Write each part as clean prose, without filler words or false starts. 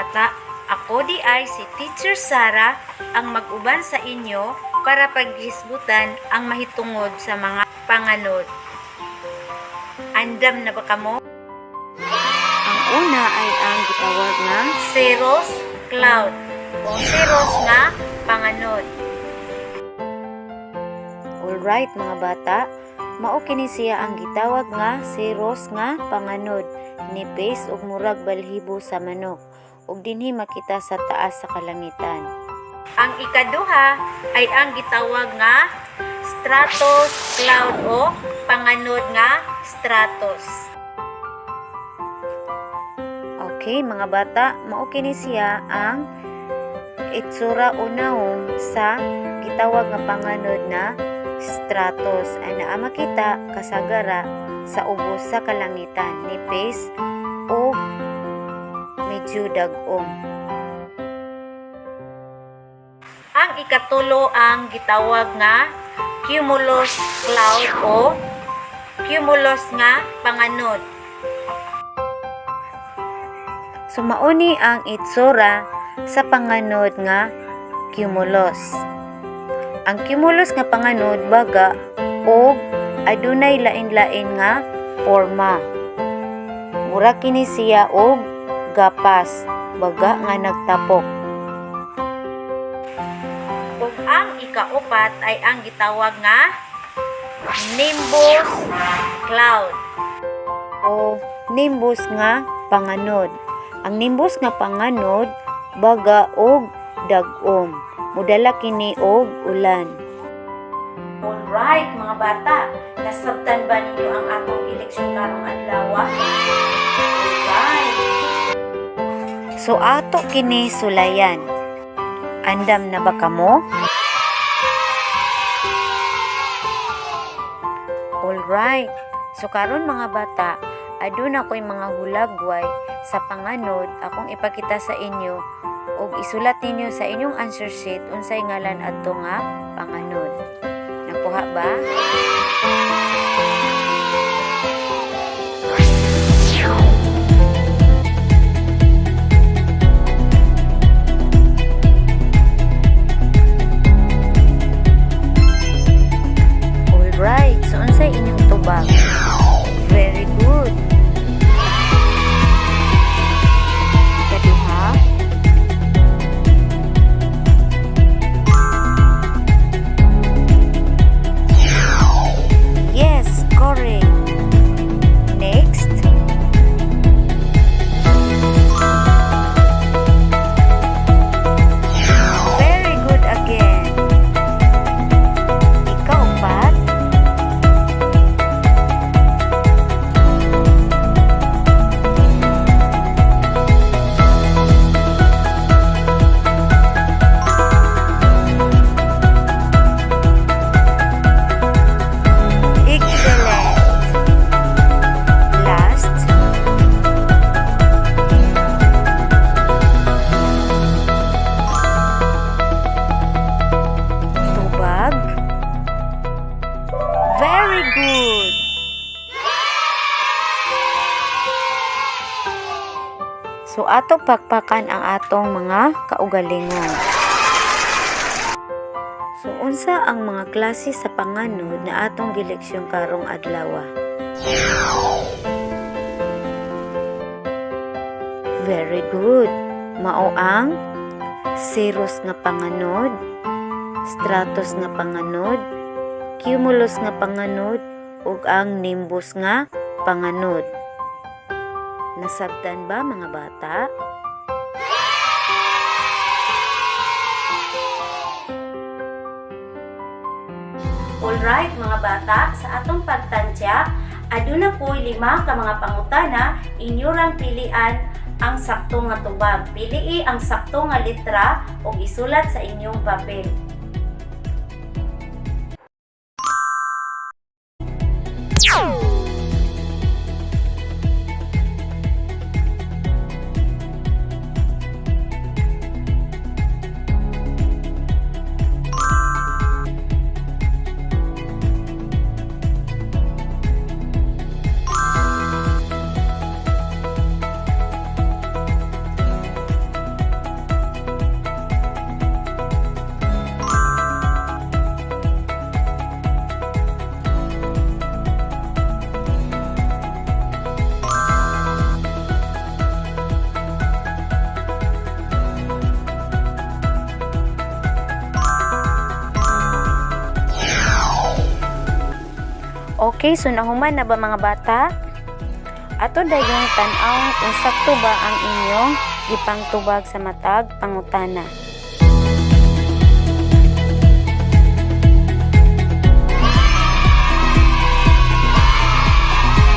bata, ako di ay si Teacher Sara ang mag-uban sa inyo para paghisgutan ang mahitungod sa mga panganod. Andam na ba kamo? Ang una ay ang gitawag nga Cirrus cloud o cirrus nga panganod. alright mga bata, mao kini siya ang gitawag nga cirrus nga panganod, nipis ug murag balhibo sa manok ug dinhi makita sa taas sa kalangitan. Ang ikaduha ay ang gitawag nga stratus cloud o panganod nga stratus. Okay mga bata, mao kini siya ang itsura unahon sa gitawag nga panganod na stratus ay naa makita kasagara sa ubos sa kalangitan, nipis o medyo dagom. Ang ikatulo ang gitawag nga cumulus cloud o cumulus nga panganod. So mauni ang itsura sa panganod nga cumulus. Ang cumulus nga panganod baga o adunay lain-lain nga forma. Mura kini siya og gapas baga nga nagtapok. Ug ang ikaupat ay ang gitawag nga nimbus cloud O nimbus nga panganod. Ang nimbus nga panganod baga og dagom. Mudala kini og ulan. Alright mga bata, nasabtan ba ninyo ang atong eleksyon karong adlaw? Alright. So ato kini sulayan. Andam na ba kamo? Alright. So karon mga bata, aduna ko'y mga hulagway sa panganod akong ipakita sa inyo ug isulat ninyo sa inyong answer sheet unsay ngalan adto nga panganod. Nakuha ba? Alright, so unsay inyong tubag? Very good. Kaduha? Yes, correct. Next. Very good again. Ikaw-pat. Excellent. Last. Tubag. Very good. So ato pakpakan ang atong mga kaugalingon. So unsa ang mga klase sa panganod na atong gileksyon karong adlaw? Very good. Mao ang cirrus nga panganod, stratus nga panganod, cumulus nga panganod, ug ang nimbus nga panganod. Nasabtan ba mga bata? Alright mga bata, sa atong pagtansya, aduna po'y 5 ka mga pangutana, inyo rang pilian ang sakto nga tubag. Pilii ang sakto nga litra o isulat sa inyong papel. Okay, so nahuman na ba mga bata? Ato dayong tan-aw kung sakto ba ang inyong ipangtubag sa matag pangutana.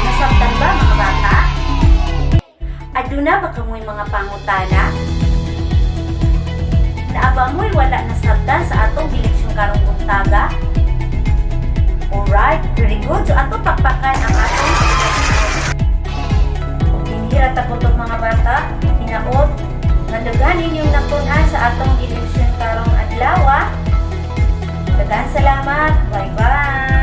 Nasabtan ba mga bata? Aduna ba kamoy mga pangutana? Naaba mo'y wala nasabtan sa atong gileksyon karong buntaga? Alright, very good. So ato pakpakan ang atong hinira ta kutob mga bata. Hinaot nga daghan ninyong natun-an sa atong gileksyon karong adlaw. Daghang salamat. Bye-bye.